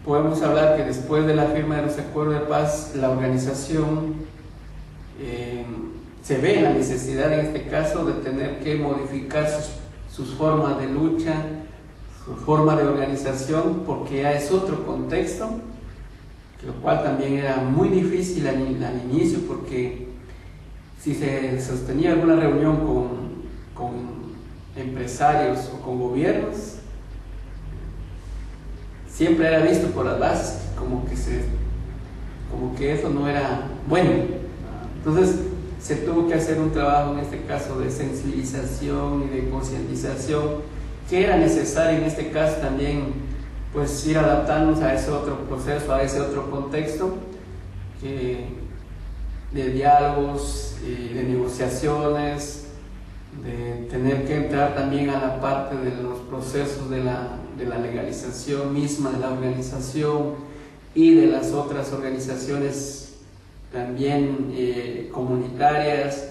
podemos hablar que después de la firma de los acuerdos de paz, la organización se ve la necesidad en este caso de tener que modificar sus formas de lucha, su forma de organización, porque ya es otro contexto, lo cual también era muy difícil al inicio, porque si se sostenía alguna reunión con empresarios o con gobiernos, siempre era visto por las bases como que eso no era bueno. Entonces se tuvo que hacer un trabajo en este caso de sensibilización y de concientización, que era necesario en este caso también pues ir adaptándonos a ese otro proceso, a ese otro contexto de diálogos, de negociaciones, de tener que entrar también a la parte de los procesos de la legalización misma de la organización y de las otras organizaciones también comunitarias,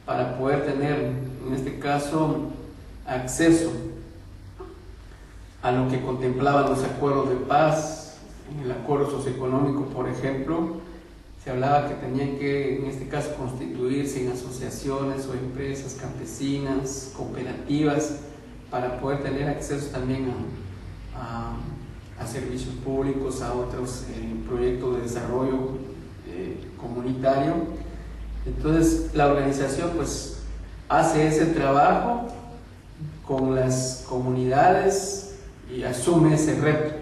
para poder tener en este caso acceso a lo que contemplaban los acuerdos de paz. En el acuerdo socioeconómico, por ejemplo, se hablaba que tenían que en este caso constituirse en asociaciones o empresas campesinas, cooperativas, para poder tener acceso también a servicios públicos, a otros proyectos de desarrollo comunitario. Entonces la organización pues hace ese trabajo con las comunidades y asume ese reto.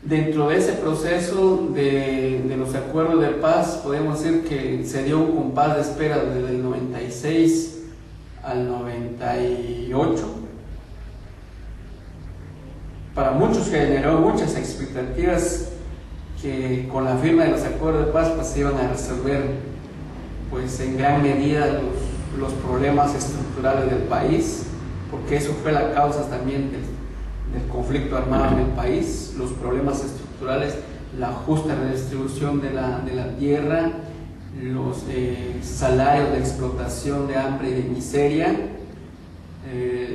Dentro de ese proceso de los acuerdos de paz, podemos decir que se dio un compás de espera desde el 96 al 98. Para muchos generó muchas expectativas que con la firma de los acuerdos de paz pues se iban a resolver pues en gran medida los problemas estructurales del país, porque eso fue la causa también del conflicto armado en el país, los problemas estructurales, la justa redistribución de la tierra, los salarios de explotación, de hambre y de miseria,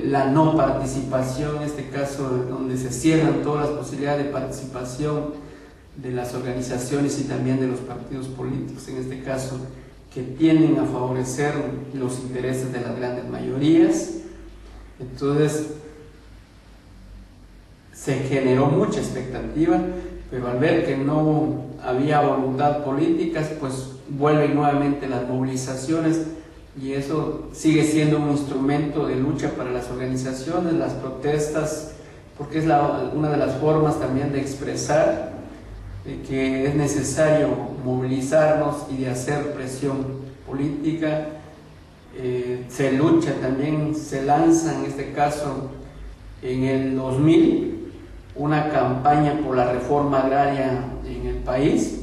la no participación, en este caso donde se cierran todas las posibilidades de participación de las organizaciones y también de los partidos políticos, en este caso, que tienden a favorecer los intereses de las grandes mayorías. Entonces se generó mucha expectativa, pero al ver que no había voluntad política, pues vuelven nuevamente las movilizaciones, y eso sigue siendo un instrumento de lucha para las organizaciones, las protestas, porque es una de las formas también de expresar que es necesario movilizarnos y de hacer presión política. Se lucha también, se lanza en este caso en el 2000 una campaña por la reforma agraria en el país.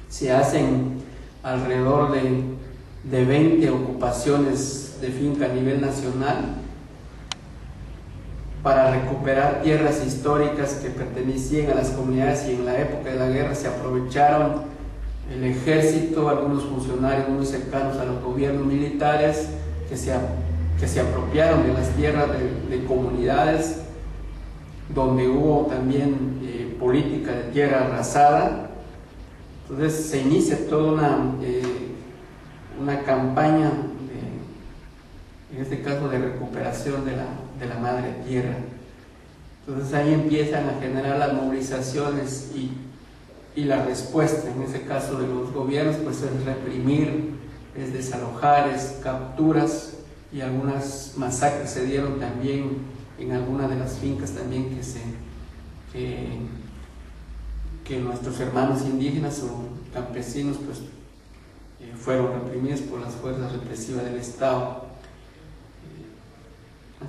Se hacen alrededor de 20 ocupaciones de finca a nivel nacional para recuperar tierras históricas que pertenecían a las comunidades, y en la época de la guerra se aprovecharon el ejército, algunos funcionarios muy cercanos a los gobiernos militares que se apropiaron de las tierras de comunidades donde hubo también política de tierra arrasada. Entonces se inicia toda una campaña en este caso de recuperación de la madre tierra. Entonces ahí empiezan a generar las movilizaciones y la respuesta, en ese caso de los gobiernos, pues es reprimir, es desalojar, es capturas, y algunas masacres se dieron también en algunas de las fincas también que nuestros hermanos indígenas o campesinos pues fueron reprimidos por las fuerzas represivas del Estado.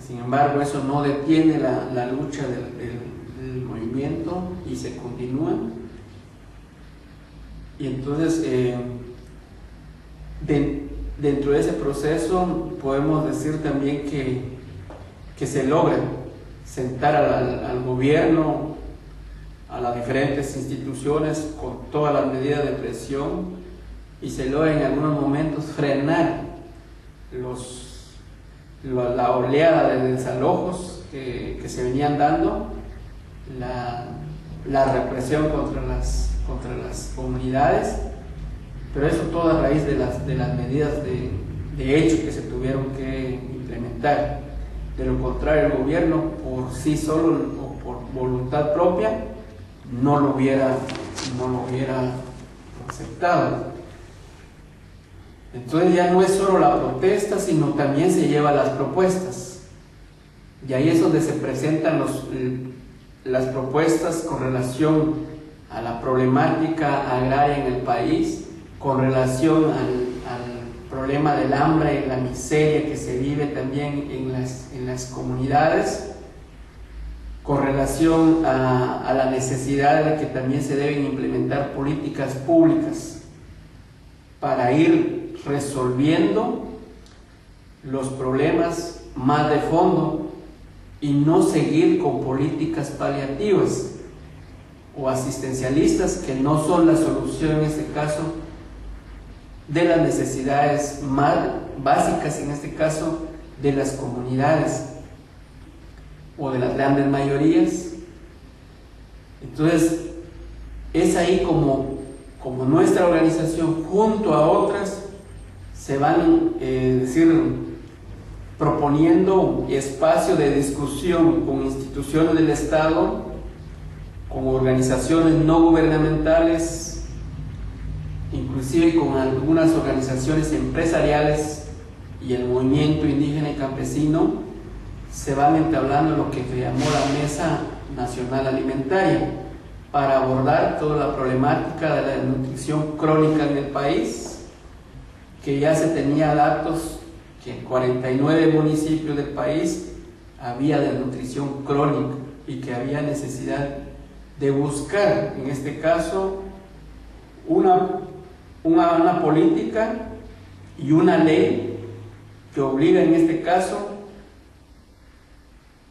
Sin embargo, eso no detiene la lucha del movimiento y se continúa. Y entonces, dentro de ese proceso, podemos decir también que se logra sentar al gobierno, a las diferentes instituciones con todas las medidas de presión, y se logra en algunos momentos frenar la oleada de desalojos que se venían dando, la represión contra las comunidades, pero eso todo a raíz de las medidas de hecho que se tuvieron que implementar. De lo contrario, el gobierno por sí solo o por voluntad propia no lo hubiera aceptado. Entonces ya no es solo la protesta, sino también se lleva las propuestas, y ahí es donde se presentan las propuestas con relación a la problemática agraria en el país, con relación al problema del hambre y la miseria que se vive también en las comunidades, con relación a la necesidad de que también se deben implementar políticas públicas para ir resolviendo los problemas más de fondo y no seguir con políticas paliativas o asistencialistas que no son la solución en este caso de las necesidades más básicas, en este caso de las comunidades o de las grandes mayorías. Entonces es ahí como nuestra organización junto a otras se van proponiendo espacio de discusión con instituciones del Estado, con organizaciones no gubernamentales, inclusive con algunas organizaciones empresariales y el movimiento indígena y campesino. Se van entablando lo que se llamó la Mesa Nacional Alimentaria para abordar toda la problemática de la desnutrición crónica en el país, que ya se tenía datos que en 49 municipios del país había desnutrición crónica y que había necesidad de buscar, en este caso, una política y una ley que obliga, en este caso,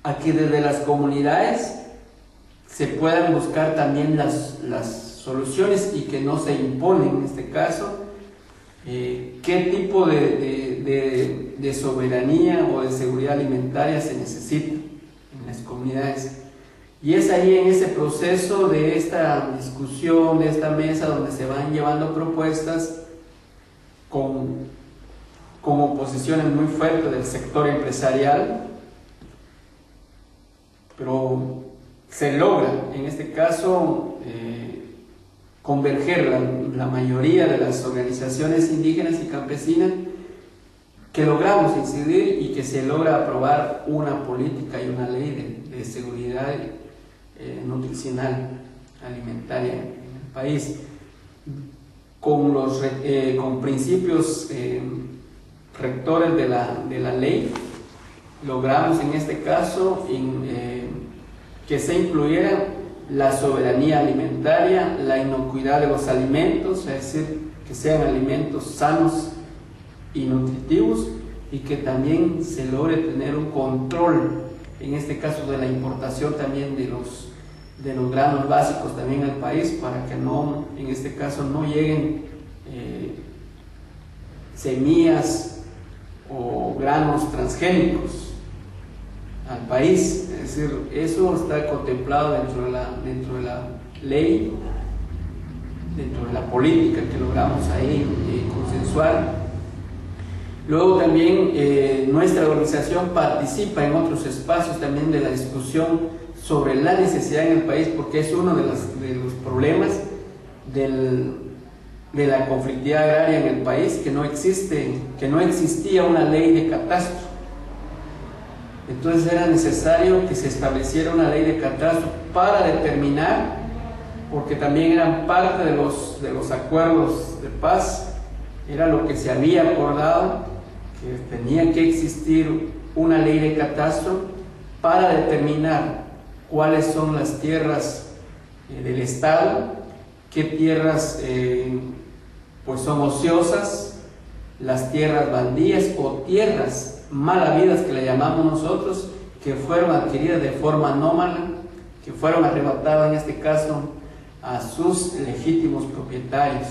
a que desde las comunidades se puedan buscar también las soluciones y que no se imponen, en este caso, qué tipo de soberanía o de seguridad alimentaria se necesita en las comunidades. Y es ahí en ese proceso de esta discusión, de esta mesa, donde se van llevando propuestas con oposiciones muy fuertes del sector empresarial, pero se logra, en este caso, converger la mayoría de las organizaciones indígenas y campesinas, que logramos incidir y que se logra aprobar una política y una ley de seguridad nutricional alimentaria en el país, con principios rectores de la ley. Logramos en este caso que se incluyera la soberanía alimentaria, la inocuidad de los alimentos, es decir, que sean alimentos sanos y nutritivos, y que también se logre tener un control, en este caso de la importación también de los granos básicos también al país, para que no, en este caso, no lleguen semillas o granos transgénicos al país. Es decir, eso está contemplado dentro de la ley, dentro de la política que logramos ahí consensuar. Luego también nuestra organización participa en otros espacios también de la discusión sobre la necesidad en el país, porque es uno de los problemas de la conflictividad agraria en el país, que no existía una ley de catastro. Entonces era necesario que se estableciera una ley de catastro para determinar, porque también eran parte de los acuerdos de paz, era lo que se había acordado, que tenía que existir una ley de catastro para determinar cuáles son las tierras del Estado, qué tierras pues son ociosas, las tierras baldías o tierras mal habidas, que le llamamos nosotros, que fueron adquiridas de forma anómala, que fueron arrebatadas en este caso a sus legítimos propietarios.